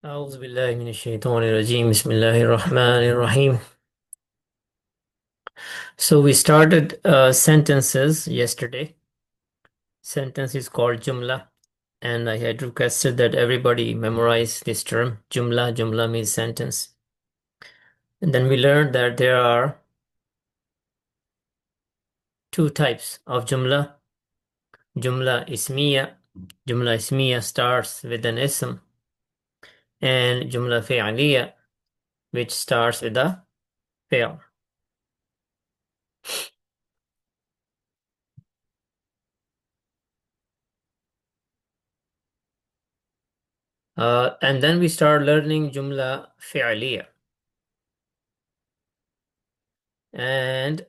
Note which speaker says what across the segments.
Speaker 1: أعوذ بالله من الشيطان الرجيم بسم الله الرحمن الرحيم. So we started sentences yesterday. Sentence is called Jumla, and I had requested that everybody memorize this term. Jumla. Jumla means sentence. And then we learned that there are two types of Jumla. Jumla Ismiya. Jumla Ismiya starts with an ism, and Jumla Fi'aliya, which starts with a fi'l. And then we start learning Jumla Fi'aliya. And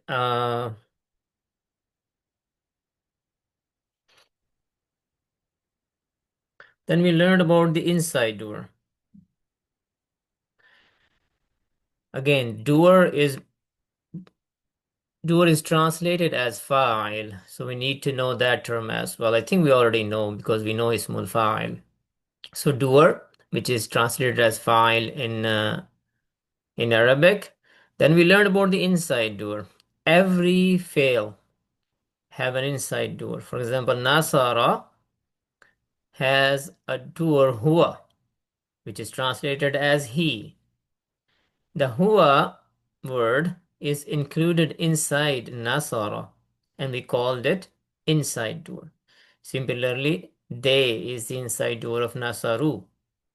Speaker 1: then we learned about the inside doer. Again, doer is translated as fa'il, so we need to know that term as well. I think we already know because we know ismul fa'il. So doer, which is translated as fa'il in Arabic. Then we learned about the inside doer. Every fail have an inside doer. For example, Nasara has a doer huwa, which is translated as he. The huwa word is included inside Nasara, and we called it inside door. Similarly, they is the inside door of Nasaru.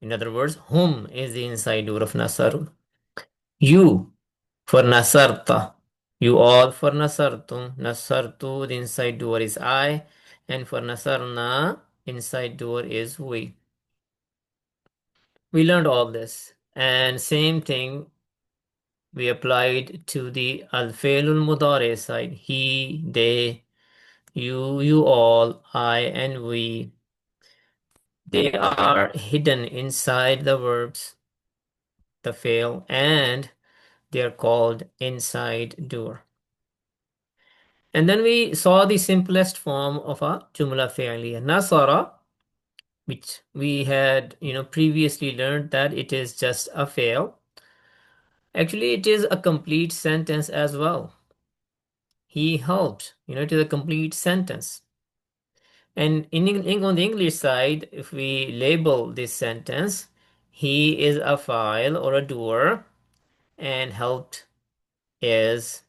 Speaker 1: In other words, hum is the inside door of Nasaru. You for Nasarta. You all for Nasartum. Nasartu, the inside door is I, and for Nasarna, inside door is we. We learned all this. And same thing we applied to the al-fi'lul mudari side. He, they, you all, I, and we. They are hidden inside the verbs, the fail, and they are called inside doer. And then we saw the simplest form of a jumla fi'liya. Nasara, which we had previously learned that it is just a fail. Actually, it is a complete sentence as well. He helped. It is a complete sentence. And on the English side, if we label this sentence, he is a file or a doer, and helped is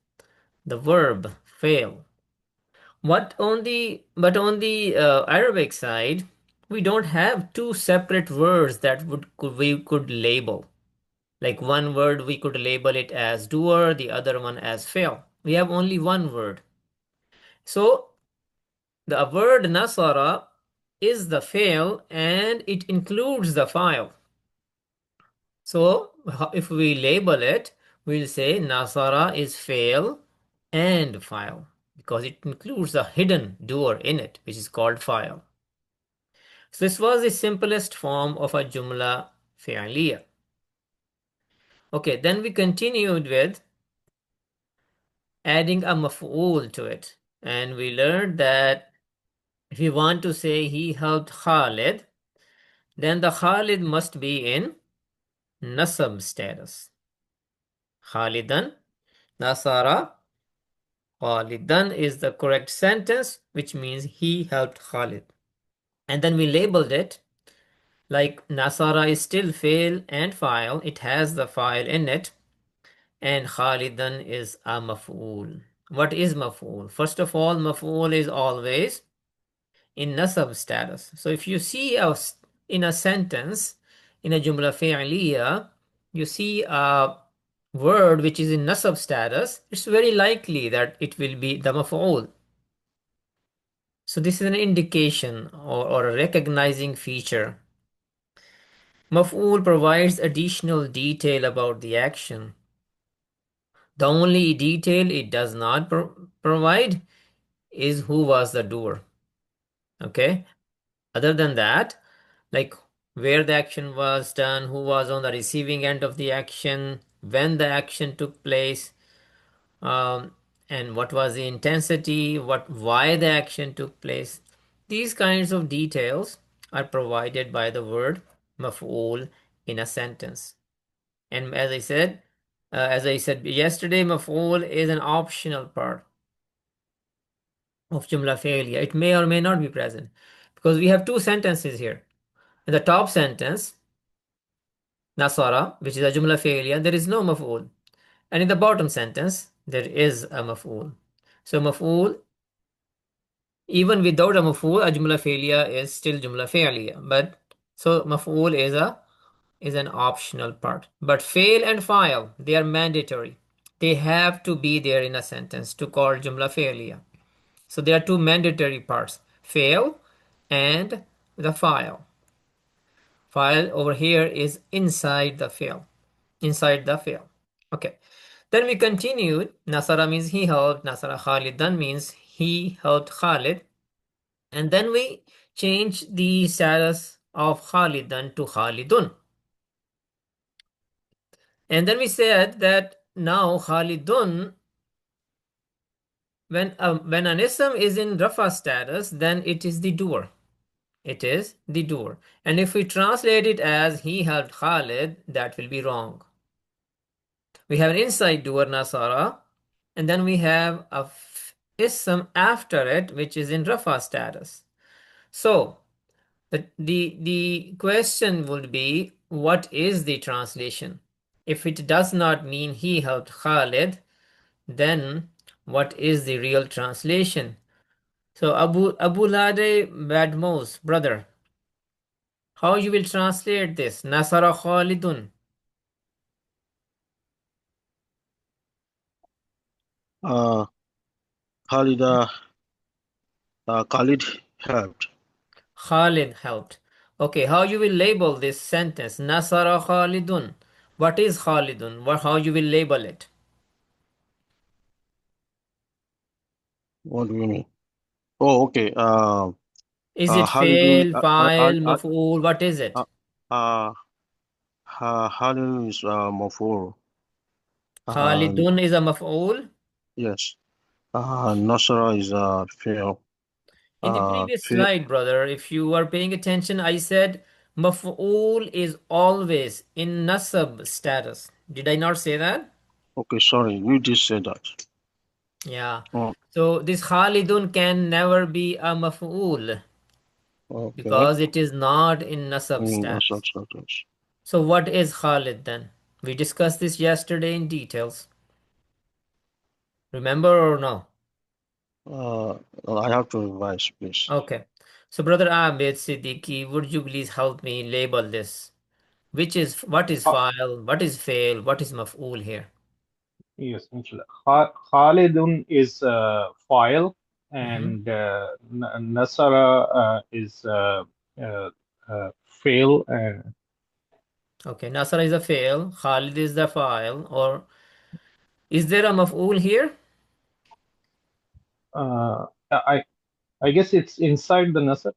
Speaker 1: the verb fail. But on the Arabic side, we don't have two separate words that we could label. Like one word we could label it as doer, the other one as fail. We have only one word. So the word nasara is the fail and it includes the file. So if we label it, we'll say nasara is fail and file because it includes a hidden doer in it, which is called file. So this was the simplest form of a jumla fi'liya. Okay, then we continued with adding a maf'ul to it. And we learned that if we want to say he helped Khalid, then the Khalid must be in nasab status. Khalidan, Nasara, Khalidan is the correct sentence, which means he helped Khalid. And then we labeled it like Nasara is still fail and file. It has the file in it. And Khalidan is a maf'ul. What is maf'ul? First of all, maf'ul is always in nasab status. So if you see in a sentence, in a jumla fi'liya, you see a word which is in nasab status, it's very likely that it will be the maf'ul. So this is an indication or a recognizing feature. Maf'ul provides additional detail about the action. The only detail it does not provide is who was the doer. Okay. Other than that, like where the action was done, who was on the receiving end of the action, when the action took place, um, and what was the intensity, why the action took place. These kinds of details are provided by the word maf'ul in a sentence. And as I said yesterday, maf'ul is an optional part of jumla fi'liya. It may or may not be present because we have two sentences here. In the top sentence, nasara, which is a jumla fi'liya, there is no maf'ul. And in the bottom sentence, there is a maf'ul. So maf'ul, even without a maf'ul, a jumla fi'liya is still jumla fi'liya. But so maf'ul is an optional part. But fail and file, they are mandatory. They have to be there in a sentence to call jumla fi'liya. So there are two mandatory parts, fail and the file. File over here is inside the fail. Inside the fail. Okay. Then we continued. Nasara means he helped. Nasara Khalidan means he helped Khalid. And then we changed the status of Khalidan to Khalidun. And then we said that now Khalidun, when an ism is in Rafa status, then it is the doer. It is the doer. And if we translate it as he helped Khalid, that will be wrong. We have an inside doer Nasara, and then we have a ism after it, which is in Rafa status. So the question would be, what is the translation? If it does not mean he helped Khalid, then what is the real translation? So Abu Lade Badmos, brother, how you will translate this? Nasara Khalidun.
Speaker 2: Uh, Khalid helped.
Speaker 1: Khalid helped. Okay, how you will label this sentence? Nasara Khalidun. What is Khalidun? How you will label it?
Speaker 2: What do you mean? Oh, okay.
Speaker 1: Is it
Speaker 2: Khalidun.
Speaker 1: fail, file, maf'ul? What is
Speaker 2: Uh,
Speaker 1: it?
Speaker 2: uh, Khalidun is mafur. And
Speaker 1: Khalidun is a maf'ul.
Speaker 2: yes, Nasra is fail.
Speaker 1: In the previous
Speaker 2: Fail.
Speaker 1: slide, brother, if you were paying attention, I said maf'ul is always in nasab status. Did I not say that?
Speaker 2: Okay, sorry, you did say that.
Speaker 1: Yeah.
Speaker 2: Oh,
Speaker 1: So this Khalidun can never be a maf'ul
Speaker 2: okay.
Speaker 1: because it is not in nasab status.
Speaker 2: That's.
Speaker 1: So what is Khalid then? We discussed this yesterday in details. Remember or no?
Speaker 2: Uh, I have to revise, please.
Speaker 1: Okay. So brother Ahmed Siddiqui, would you please help me label this? What is
Speaker 3: Uh,
Speaker 1: file? What is fail? What is maf'ul here?
Speaker 3: yes, inshallah. Khalidun is file,
Speaker 1: Hmm.
Speaker 3: and Nasara is fail.
Speaker 1: Okay, Nasr is a fail, Khalid is the file, or is there a maf'ul here?
Speaker 3: Uh, I I guess it's inside the Nasr.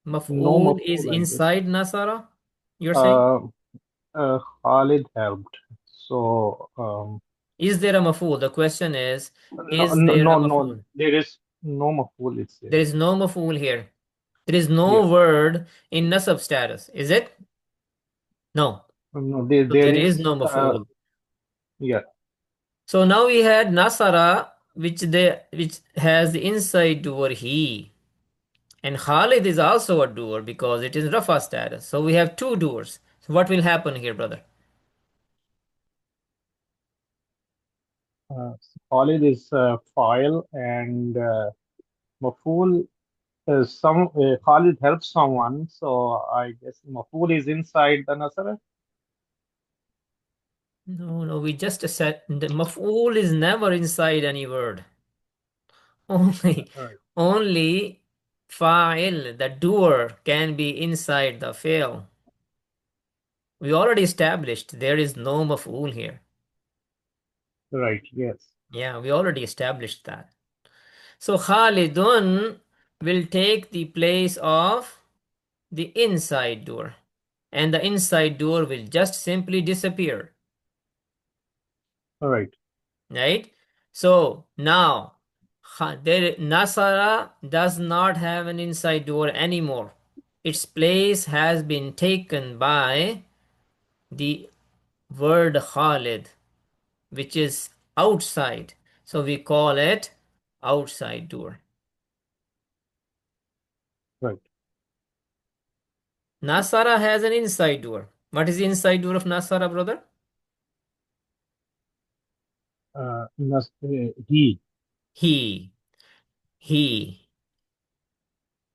Speaker 3: No
Speaker 1: Maf'ul is
Speaker 3: maf'ul, I guess.
Speaker 1: inside Nasara, you're saying?
Speaker 3: Uh, Khalid helped. So
Speaker 1: Is there a maf'ul? The question
Speaker 3: no,
Speaker 1: is
Speaker 3: no,
Speaker 1: there a
Speaker 3: no, no.
Speaker 1: maf'ul?
Speaker 3: There is no maf'ul. It's
Speaker 1: There
Speaker 3: there.
Speaker 1: is no maf'ul here. There is no
Speaker 3: Yes.
Speaker 1: word in nasab status, is it? No.
Speaker 3: No,
Speaker 1: So
Speaker 3: there
Speaker 1: there is
Speaker 3: is.
Speaker 1: no maf'ul.
Speaker 3: Yeah.
Speaker 1: So now we had Nasara, which has the inside doer he. And Khalid is also a doer because it is Rafa status. So we have two doers. So what will happen here, brother?
Speaker 3: Khalid is file, and maf'ul some Khalid helps someone, so I guess maf'ul is inside the Nasr.
Speaker 1: No, no, we just said the maf'ul is never inside any word. Only,
Speaker 3: Right.
Speaker 1: only fa'il, the doer, can be inside the fi'l. We already established there is no maf'ul here.
Speaker 3: Right. Yes.
Speaker 1: Yeah, we already established that. So Khalidun will take the place of the inside door, and the inside door will just simply disappear,
Speaker 3: Right.
Speaker 1: right? So now Nasara does not have an inside door anymore. its place has been taken by the word Khalid, which is outside. So we call it outside door.
Speaker 3: Right.
Speaker 1: Nasara has an inside door. What is the inside door of Nasara, brother?
Speaker 3: He.
Speaker 1: He. He.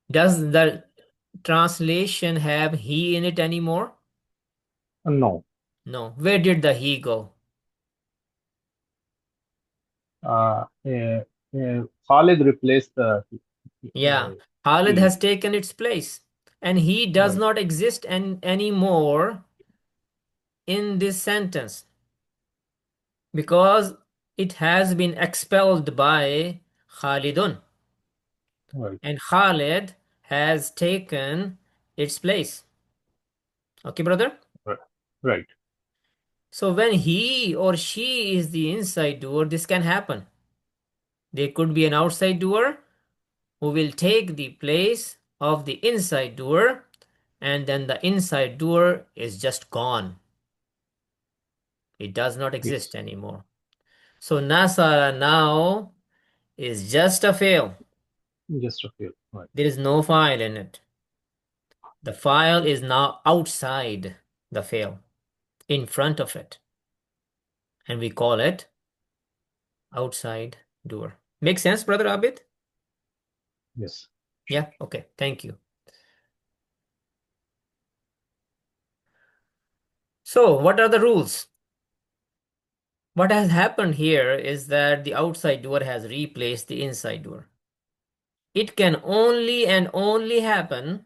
Speaker 1: Does the translation have he in it anymore?
Speaker 3: No.
Speaker 1: No. Where did the he go?
Speaker 3: Khalid replaced the
Speaker 1: Yeah. Khalid
Speaker 3: he.
Speaker 1: has taken its place. And he does
Speaker 3: Right.
Speaker 1: not exist anymore in this sentence because it has been expelled by Khalidun.
Speaker 3: Right.
Speaker 1: And Khalid has taken its place. Okay, brother?
Speaker 3: Right. Right.
Speaker 1: So when he or she is the inside doer, this can happen. There could be an outside doer who will take the place of the inside doer, and then the inside doer is just gone. It does not exist
Speaker 3: Yes.
Speaker 1: anymore. So Nasara now is just a fail.
Speaker 3: Just a few. Right.
Speaker 1: There is no file in it. The file is now outside the fail, in front of it. And we call it outside doer. Make sense, brother Abid?
Speaker 3: Yes.
Speaker 1: Yeah, okay, thank you. So, what are the rules? What has happened here is that the outside door has replaced the inside door. It can only and only happen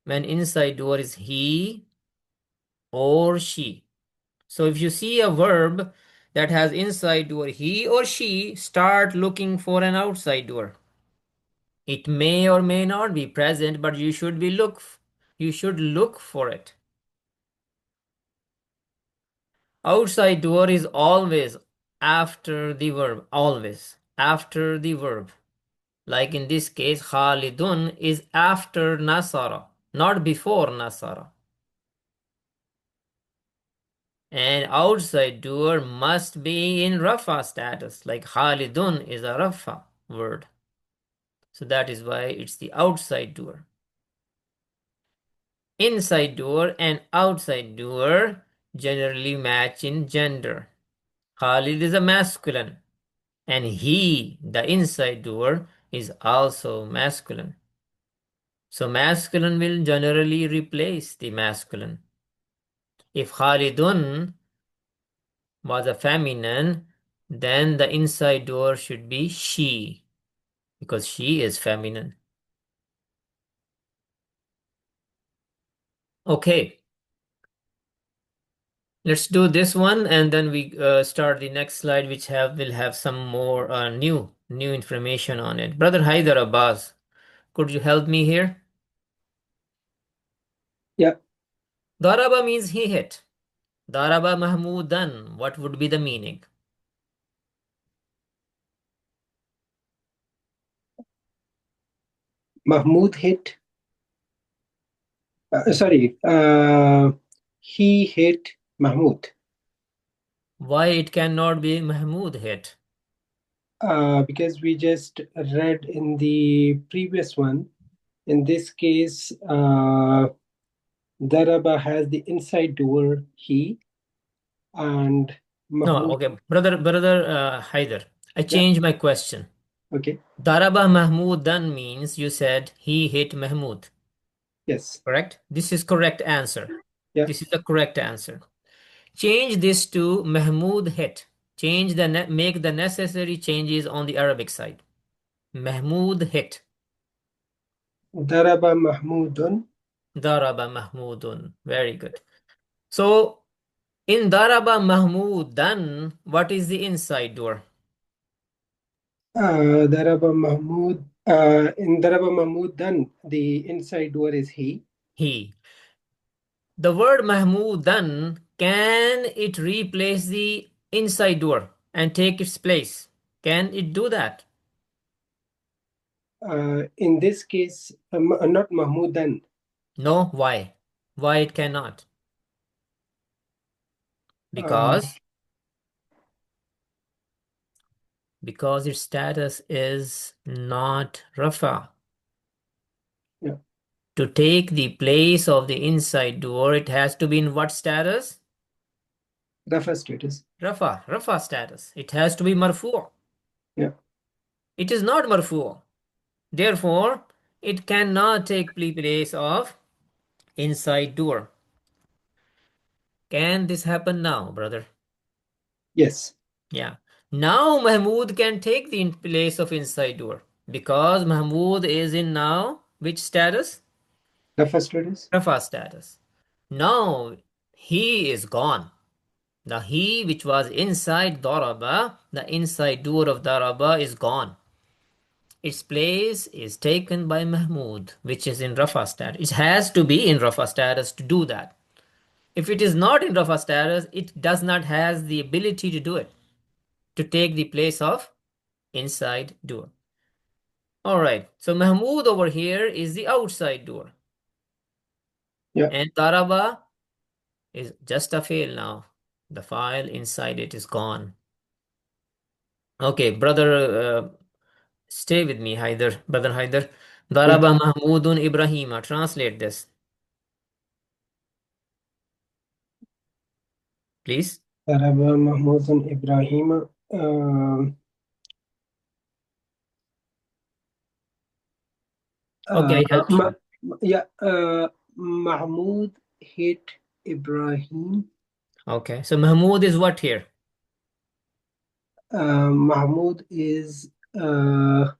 Speaker 1: when inside door is he or she. So if you see a verb that has inside door he or she, start looking for an outside door. It may or may not be present, but you should look for it. Outside door is always after the verb, always after the verb. Like in this case, Khalidun is after Nasara, not before Nasara. And outside doer must be in Rafa status, like Khalidun is a Rafa word. So that is why it's the outside doer. Inside doer and outside doer generally match in gender. Khalid is a masculine, and he, the inside doer, is also masculine. So masculine will generally replace the masculine. If Khalidun was a feminine, then the inside door should be she, because she is feminine. Okay, let's do this one, and then we start the next slide, which will have some more new information on it. Brother Haider Abbas, could you help me here?
Speaker 2: Yeah.
Speaker 1: Daraba means he hit. Daraba Mahmudan, what would be the meaning?
Speaker 2: Mahmoud hit. Sorry. He hit Mahmoud.
Speaker 1: Why it cannot be Mahmud hit?
Speaker 2: Because we just read in the previous one. In this case, Daraba has the inside door he, and
Speaker 1: No,
Speaker 2: Mahmoud.
Speaker 1: okay, brother Haider, I
Speaker 2: Yeah.
Speaker 1: changed my question.
Speaker 2: Okay.
Speaker 1: Daraba Mahmudan means you said he hit Mahmud,
Speaker 2: Yes.
Speaker 1: correct? This is correct answer.
Speaker 2: Yeah.
Speaker 1: This is the correct answer. Change this to Mahmud hit. Make the necessary changes on the Arabic side. Mahmud hit.
Speaker 2: Daraba Mahmudun.
Speaker 1: Daraba Mahmudun. Very good. So in Daraba Mahmudan, what is the inside door?
Speaker 2: Daraba Mahmud. In Daraba Mahmudan, the inside door is he.
Speaker 1: He. The word Mahmudan, can it replace the inside door and take its place? Can it do that?
Speaker 2: In this case, not Mahmudan.
Speaker 1: No, why? Why it cannot?
Speaker 2: Uh,
Speaker 1: Because its status is not Rafa.
Speaker 2: yeah,
Speaker 1: To take the place of the inside door, it has to be in what status?
Speaker 2: Rafa status.
Speaker 1: Rafa status. It has to be marfu.
Speaker 2: Yeah,
Speaker 1: It is not marfu. Therefore, it cannot take place of inside door. Can this happen now, brother?
Speaker 2: yes,
Speaker 1: Yeah. Now Mahmud can take the place of inside door because Mahmud is in now which status?
Speaker 2: Rafa status.
Speaker 1: Rafa status. Now he is gone. The he which was inside Daraba, the inside door of Daraba is gone. Its place is taken by Mahmud, which is in Rafa status. It has to be in Rafa status to do that. If it is not in Rafa status, it does not have the ability to do it, to take the place of inside door. All right, so Mahmud over here is the outside door.
Speaker 2: Yeah,
Speaker 1: And Daraba is just a fail now. The file inside it is gone. Okay, brother, stay with me, Haider. Brother Haider.
Speaker 2: yeah.
Speaker 1: Daraba Mahmudun Ibrahima. Translate this, please.
Speaker 2: Daraba Mahmudun Ibrahim. Um,
Speaker 1: Okay, I help you.
Speaker 2: yeah, Mahmud hit Ibrahim.
Speaker 1: Okay, so Mahmud is what here?
Speaker 2: Mahmud is
Speaker 1: Can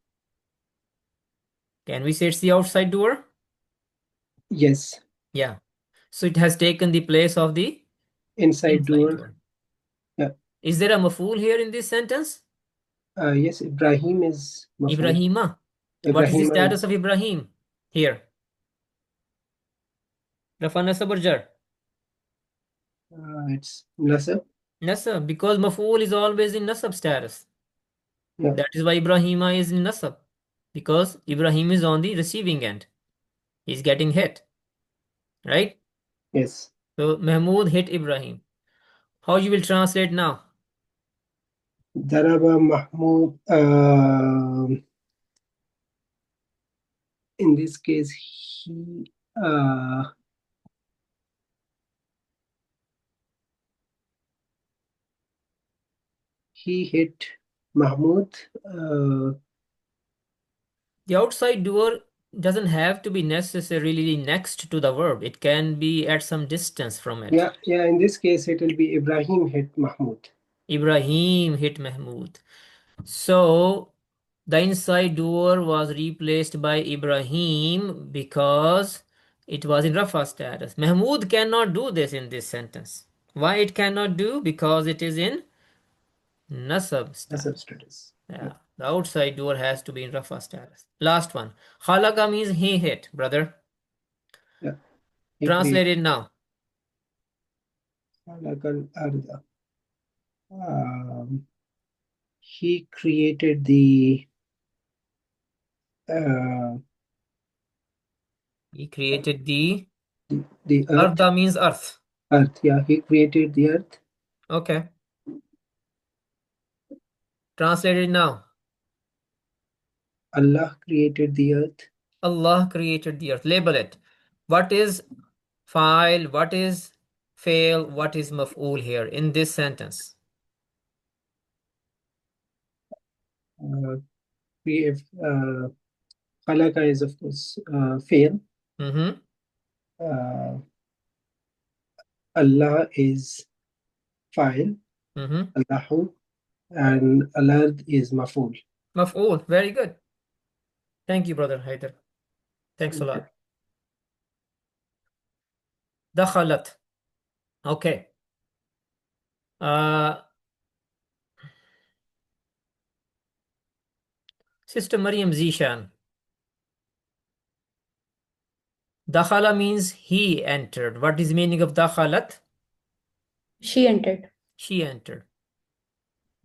Speaker 1: we say it's the outside door?
Speaker 2: yes,
Speaker 1: Yeah. So it has taken the place of the
Speaker 2: inside
Speaker 1: inside
Speaker 2: door.
Speaker 1: door.
Speaker 2: Yeah,
Speaker 1: Is there a maf'ul here in this sentence?
Speaker 2: yes, Ibrahim is Maf'ul.
Speaker 1: Ibrahima. What is the
Speaker 2: Ibrahim
Speaker 1: status
Speaker 2: is
Speaker 1: of Ibrahim here? Rafa nasab or jar?
Speaker 2: it's Nasab.
Speaker 1: Nasab, because maf'ul is always in nasab status.
Speaker 2: Yeah,
Speaker 1: That is why Ibrahima is in nasab. Because Ibrahim is on the receiving end. He's getting hit. Right?
Speaker 2: yes.
Speaker 1: So Mahmud hit Ibrahim. How you will translate now?
Speaker 2: Daraba Mahmud. In this case, he hit Mahmud.
Speaker 1: The outside door doesn't have to be necessarily next to the verb. It can be at some distance from it.
Speaker 2: Yeah. In this case, it will be Ibrahim hit Mahmud.
Speaker 1: Ibrahim hit Mahmud. So the inside door was replaced by Ibrahim because it was in Rafa status. Mahmud cannot do this in this sentence. Why it cannot do? Because it is in Nasab
Speaker 2: Nasab
Speaker 1: status.
Speaker 2: status. Yeah,
Speaker 1: Yeah, the outside door has to be in Rafa status. Last one. Khalaqa means he hit, brother.
Speaker 2: yeah. He
Speaker 1: Translate
Speaker 2: created
Speaker 1: it now.
Speaker 2: Khalaqal Arda. He created the uh,
Speaker 1: He created the
Speaker 2: the earth.
Speaker 1: Arda means earth.
Speaker 2: Earth. Yeah, he created the earth.
Speaker 1: Okay. Translate it now.
Speaker 2: Allah created the earth.
Speaker 1: Allah created the earth. Label it. What is file? What is fail? What is maf'ul here in this sentence?
Speaker 2: Uh, Khalaqa is of course fail.
Speaker 1: Mm-hmm.
Speaker 2: Uh, Allah is file.
Speaker 1: Mm-hmm.
Speaker 2: Allahu, and Alard is Maful.
Speaker 1: Maf'ul. Very good. Thank you, brother Haider. Thanks a lot. Dakhalat. Okay. Uh, Sister Maryam Zishan. Dakhala means he entered. What is the meaning of dakhalat?
Speaker 4: She entered.
Speaker 1: She entered.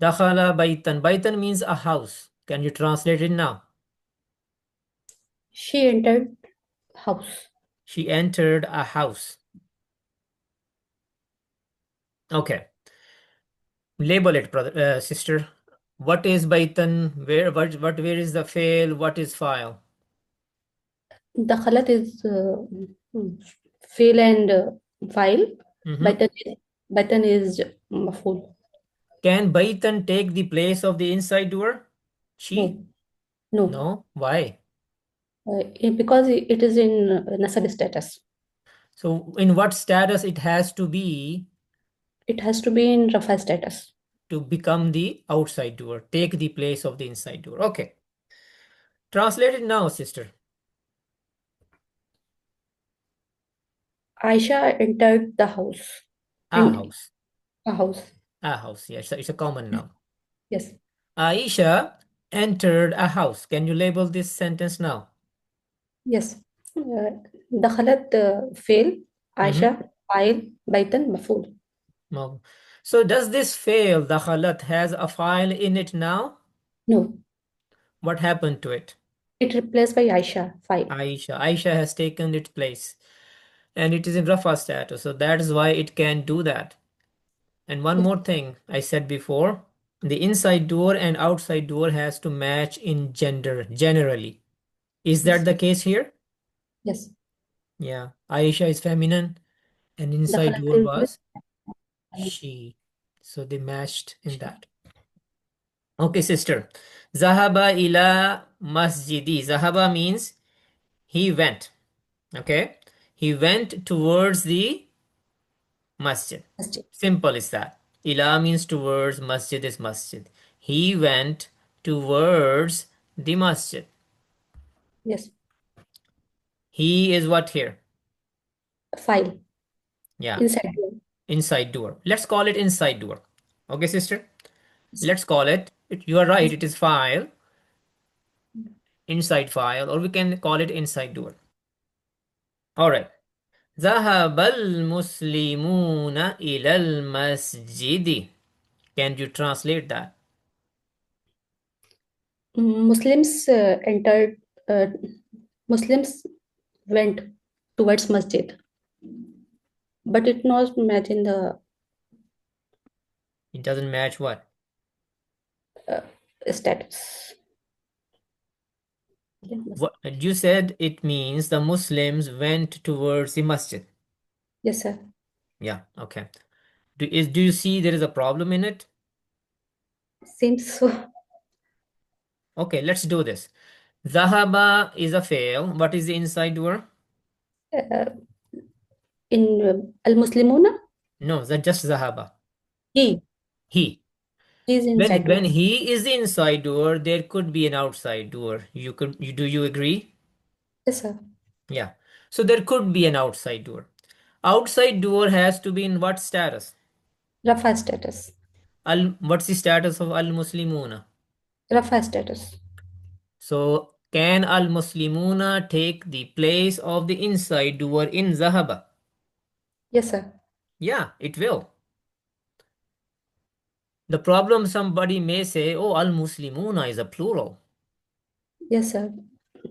Speaker 1: Dakhala baitan. Baitan means a house. Can you translate it now?
Speaker 4: She entered house.
Speaker 1: She entered a house. Okay. Label it, brother, sister. What is baitan? Where is the fail? What is file?
Speaker 4: دخلت is fail and file.
Speaker 1: Mhm.
Speaker 4: Button is مفعول.
Speaker 1: Can baitan take the place of the inside door? She?
Speaker 4: No, no.
Speaker 1: No. Why?
Speaker 4: Because it is in nasab status.
Speaker 1: So in what status it has to be
Speaker 4: It has to be in rafa status.
Speaker 1: to become the outside door, take the place of the inside door? Okay. Translate it now, sister.
Speaker 4: Aisha entered the house.
Speaker 1: A
Speaker 4: And
Speaker 1: house.
Speaker 4: a house.
Speaker 1: A house. Yes, it's a common noun.
Speaker 4: Yes.
Speaker 1: Aisha entered a house. Can you label this sentence now?
Speaker 4: Yes. دخلت fail.
Speaker 1: Mhm.
Speaker 4: Aisha file. Baitan مفعول.
Speaker 1: No. So does this fail, the khalat, has a file in it now?
Speaker 4: No.
Speaker 1: What happened to it?
Speaker 4: It replaced by Aisha file.
Speaker 1: Aisha. Aisha has taken its place. And it is in Rafa status. So that is why it can do that. And one
Speaker 4: Yes.
Speaker 1: more thing I said before, the inside door and outside door has to match in gender generally. Is that
Speaker 4: Yes.
Speaker 1: the case here?
Speaker 4: Yes.
Speaker 1: Yeah. Aisha is feminine and inside
Speaker 4: دخلت
Speaker 1: door
Speaker 4: is
Speaker 1: was she. So they matched in that. Okay, sister. Zahaba ila masjidi. Zahaba means he went. Okay. He went towards the masjid.
Speaker 4: masjid.
Speaker 1: Simple is that. Ila means towards, masjid is masjid. He went towards the masjid.
Speaker 4: Yes.
Speaker 1: He is what here?
Speaker 4: File.
Speaker 1: Yeah,
Speaker 4: Inside door.
Speaker 1: inside door. Let's call it inside door. Okay, sister?
Speaker 4: Yes.
Speaker 1: Let's call it, you are right,
Speaker 4: Yes.
Speaker 1: it is file, inside file, or we can call it inside door. All right. ذهب المسلمون إلى المسجد. Can you translate that?
Speaker 4: Muslims entered. Muslims went towards masjid, but it not match in the
Speaker 1: It doesn't match what?
Speaker 4: uh, status.
Speaker 1: What you said, it means the Muslims went towards the masjid.
Speaker 4: Yes, sir.
Speaker 1: Yeah, okay. Do you see there is a problem in it?
Speaker 4: Seems so.
Speaker 1: Okay, let's do this. Zahaba is a fail. What is the inside door?
Speaker 4: Uh, in al-Muslimuna,
Speaker 1: No, that just Zahaba.
Speaker 4: he
Speaker 1: He.
Speaker 4: is
Speaker 1: When
Speaker 4: inside door.
Speaker 1: when he is the inside door, there could be an outside door. Do you agree?
Speaker 4: Yes, sir.
Speaker 1: Yeah. So there could be an outside door. Outside door has to be in what status?
Speaker 4: Rafa status.
Speaker 1: What's the status of al-Muslimuna?
Speaker 4: Rafa status.
Speaker 1: So can al-Muslimuna take the place of the inside door in Zahaba?
Speaker 4: Yes, sir.
Speaker 1: Yeah, it will. The problem, somebody may say, oh, al-Muslimuna is a plural.
Speaker 4: Yes, sir.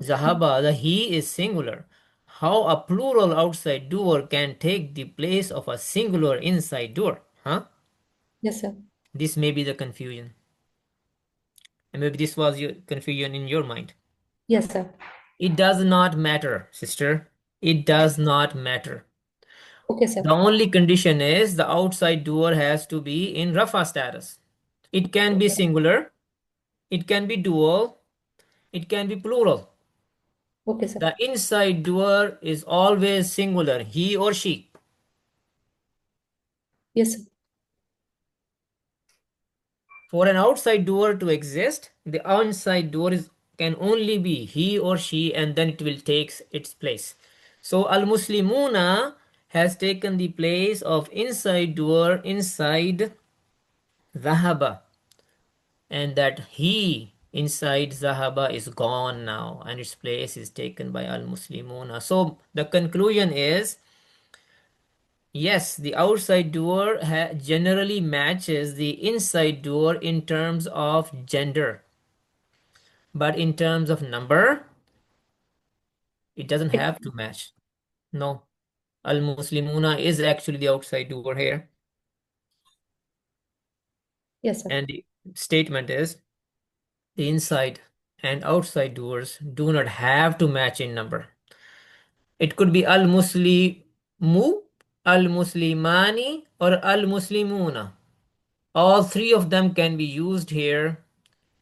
Speaker 1: Zahaba, the he is singular. How a plural outside door can take the place of a singular inside door? Huh?
Speaker 4: Yes, sir.
Speaker 1: This may be the confusion. And maybe this was your confusion in your mind.
Speaker 4: Yes, sir.
Speaker 1: It does not matter, sister. It does not matter.
Speaker 4: Okay, sir.
Speaker 1: The only condition is the outside door has to be in Rafa status. It can be singular, it can be dual, it can be plural.
Speaker 4: Okay, sir.
Speaker 1: The inside door is always singular, he or she.
Speaker 4: Yes, sir.
Speaker 1: For an outside door to exist, the inside door can only be he or she, and then it will take its place. So al-Muslimuna has taken the place of inside door inside Zahaba, and that he inside Zahaba is gone now, and its place is taken by al-Muslimuna. So the conclusion is, yes, the outside door generally matches the inside door in terms of gender, but in terms of number, It doesn't have to match. No. Al-Muslimuna is actually the outside doer here.
Speaker 4: Yes, sir.
Speaker 1: And the statement is the inside and outside doers do not have to match in number. It could be al-Muslimu, al-Muslimani, or al-Muslimuna. All three of them can be used here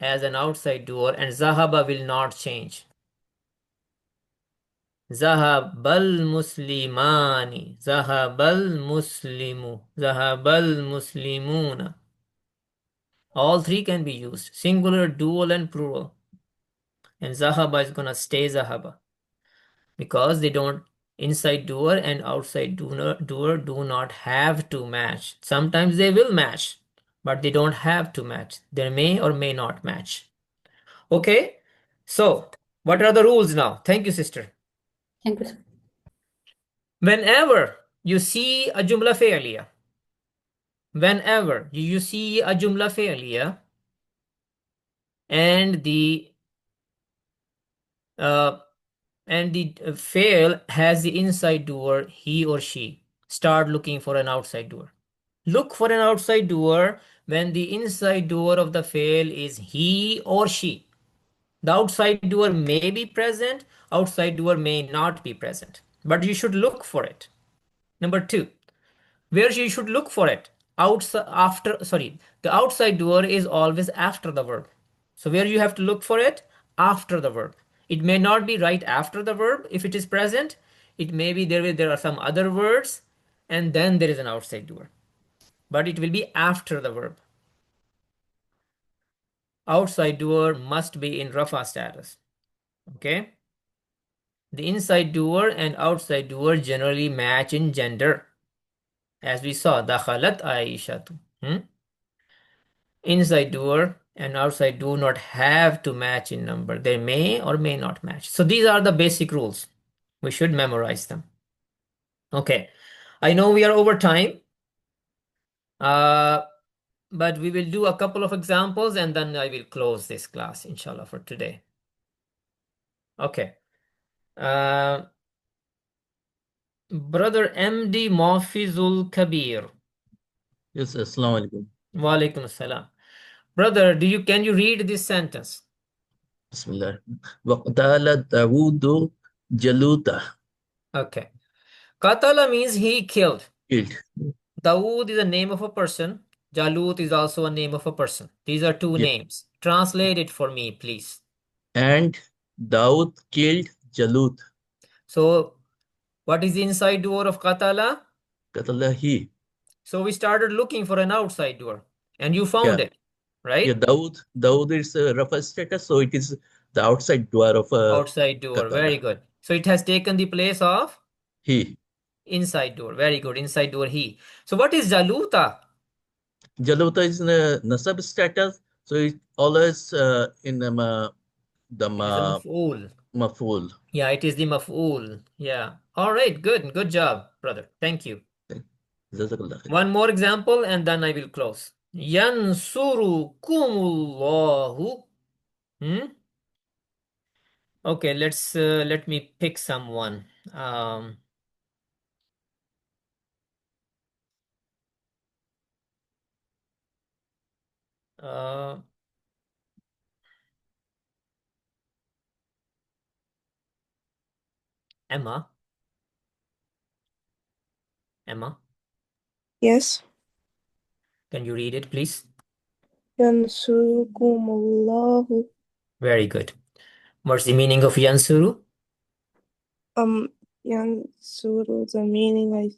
Speaker 1: as an outside doer, and Zahaba will not change. Zahabal Muslimani, Zahabal Muslimu, Zahabal Muslimuna. All three can be used, singular, dual, and plural. And Zahaba is gonna stay Zahaba because they don't, inside doer and outside doer do not have to match. Sometimes they will match, but they don't have to match. They may or may not match. Okay, so what are the rules now? Thank you, sister.
Speaker 4: Thank you, sir.
Speaker 1: Whenever you see a jumla fi'liya, whenever you see a jumla fi'liya and the uh, fail has the inside doer he or she, start looking for an outside doer. Look for an outside doer when the inside doer of the fail is he or she. The outside doer may be present, outside doer may not be present, but you should look for it. Number two, where you should look for it, the outside doer is always after the verb. So where you have to look for it, after the verb. It may not be right after the verb if it is present. It may be there are some other words and then there is an outside doer, but it will be after the verb. Outside doer must be in rafa status. Okay, the inside doer and outside doer generally match in gender, as we saw, dakhalat aishatu. Inside doer and outside do not have to match in number. They may or may not match. So these are the basic rules. We should memorize them. Okay, I know we are over time, but we will do a couple of examples and then I will close this class, inshallah, for today. Okay. Brother MD Mafizul Kabir.
Speaker 5: Yes, Assalamu alaikum.
Speaker 1: Wa alaikum assalam. Brother, can you read this sentence?
Speaker 5: Bismillah. وَقْتَالَ دَاوُودُ جَلُوتَ.
Speaker 1: Okay. Qatala means he killed.
Speaker 5: Killed.
Speaker 1: Dawood is a name of a person. Jalut is also a name of a person. These are two
Speaker 5: Yeah.
Speaker 1: names. Translate it for me, please.
Speaker 5: And Daud killed Jalut.
Speaker 1: So, what is the inside door of Qatala?
Speaker 5: Qatala he.
Speaker 1: So, we started looking for an outside door. And you found
Speaker 5: Yeah.
Speaker 1: it, right?
Speaker 5: Yeah, Daud is a rough status, so it is the outside door of
Speaker 1: Outside door.
Speaker 5: Qatala.
Speaker 1: Very good. So, it has taken the place of
Speaker 5: He.
Speaker 1: inside door. Very good. Inside door he. So, what is Jaluta?
Speaker 5: Jaluta is in a nasab status, so it always in the
Speaker 1: It is a maf'ul.
Speaker 5: maf'ul.
Speaker 1: Yeah, it is the maf'ul. Yeah. All right. Good. Good job, brother. Thank you.
Speaker 5: Jazakallah khair.
Speaker 1: One more example and then I will close. Yansurukumullahu. Okay, let me pick someone. Uh, Emma. Emma,
Speaker 6: Yes.
Speaker 1: can you read it, please?
Speaker 6: Yansurukumullahu.
Speaker 1: Very good. What's the meaning of Yansuru?
Speaker 6: Yansuru, the meaning,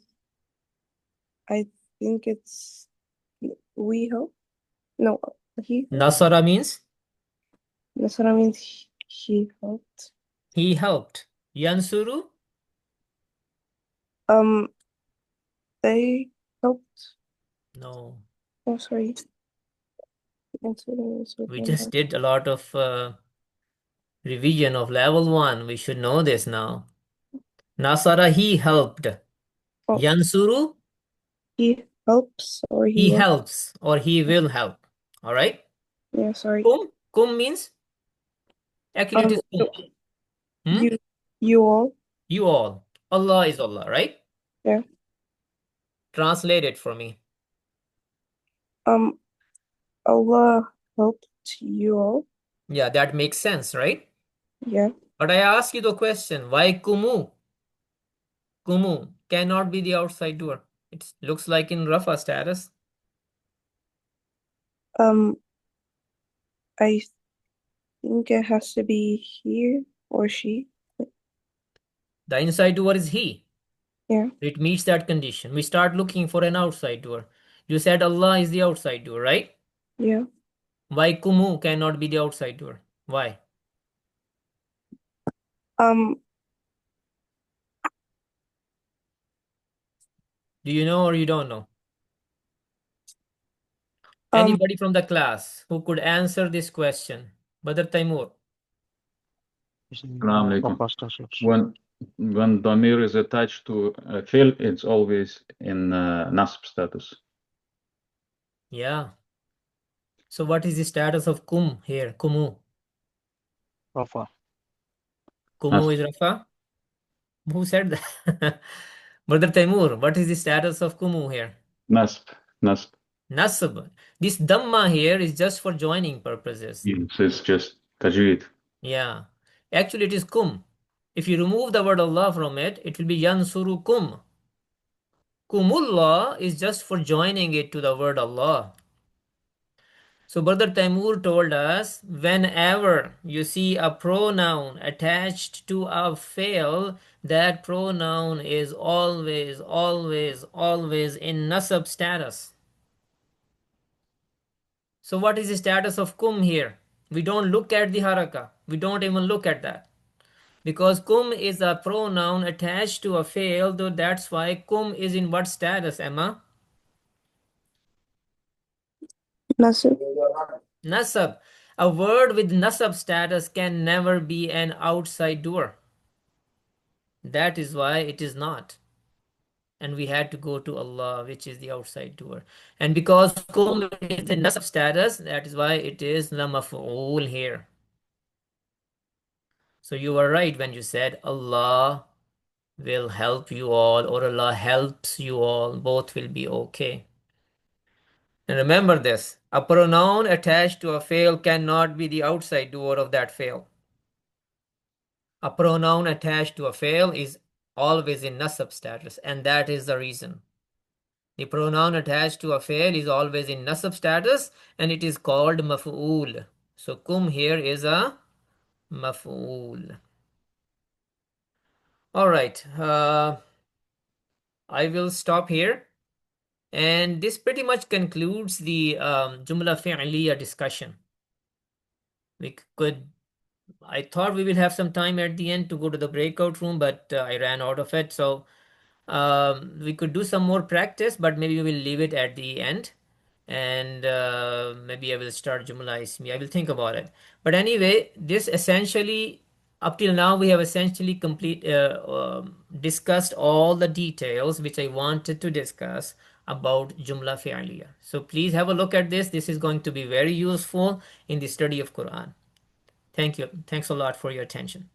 Speaker 6: I think it's we help. No, he helped.
Speaker 1: Nasara means
Speaker 6: Nasara means he helped.
Speaker 1: he helped. Yansuru?
Speaker 6: They helped.
Speaker 1: No.
Speaker 6: Oh, sorry.
Speaker 1: We just did a lot of revision of level 1. We should know this now. Nasara, he helped.
Speaker 6: Oh.
Speaker 1: Yansuru?
Speaker 6: He helps or
Speaker 1: He
Speaker 6: will.
Speaker 1: helps or he will help. All right?
Speaker 6: Yeah, sorry.
Speaker 1: Kum? Kum means? Actually, it is kum.
Speaker 6: You. You all.
Speaker 1: You all. Allah is Allah, right?
Speaker 6: Yeah.
Speaker 1: Translate it for me.
Speaker 6: Um, Allah helped you all.
Speaker 1: Yeah, that makes sense, right?
Speaker 6: Yeah.
Speaker 1: But I ask you the question, why kumu? Kumu cannot be the outside door. It looks like in Rafa status.
Speaker 6: I think it has to be he or she.
Speaker 1: The inside door is he.
Speaker 6: Yeah.
Speaker 1: It meets that condition. We start looking for an outside door. You said Allah is the outside door, right?
Speaker 6: Yeah.
Speaker 1: Why kumu cannot be the outside door? Why?
Speaker 6: Um,
Speaker 1: Do you know or you don't know?
Speaker 6: um,
Speaker 1: Anybody from the class who could answer this question? Badr Taimur.
Speaker 3: Assalamu alaikum.
Speaker 7: When Damir is attached to a field, it's always in nasb status.
Speaker 1: Yeah. So what is the status of kum here? Kumu.
Speaker 3: Rafa.
Speaker 1: Kumu is Rafa? Who said that? Brother Taimur, what is the status of kumu here?
Speaker 7: Nasb.
Speaker 1: Nasb. This dhamma here is just for joining purposes.
Speaker 7: It's just tajweed.
Speaker 1: Yeah. Actually, it is kum. If you remove the word Allah from it, it will be yansuru kum. Kumullah is just for joining it to the word Allah. So Brother Taimur told us, whenever you see a pronoun attached to a fail, that pronoun is always, always, always in nasab status. So what is the status of kum here? We don't look at the haraka. We don't even look at that. Because kum is a pronoun attached to a fail, though that's why kum is in what status, Emma?
Speaker 6: nasib.
Speaker 1: Nasab. A word with nasab status can never be an outside door. That is why it is not. And we had to go to Allah, which is the outside door. And because kum is the nasab status, that is why it is la maf'ul here. So you were right when you said Allah will help you all or Allah helps you all. Both will be okay. And remember this, a pronoun attached to a fail cannot be the outside door of that fail. A pronoun attached to a fail is always in nasab status, and that is the reason. The pronoun attached to a fail is always in nasab status, and it is called maf'ul. So kum here is a maf'ul. All right, I will stop here. And this pretty much concludes the Jumla Fi'liya discussion. I thought we will have some time at the end to go to the breakout room, but I ran out of it. So we could do some more practice, but maybe we will leave it at the end. And maybe I will start Jumla Ismi. I will think about it. But anyway, this essentially, up till now, we have essentially discussed all the details which I wanted to discuss about Jumla Fi'liya. So please have a look at this. This is going to be very useful in the study of Quran. Thank you. Thanks a lot for your attention.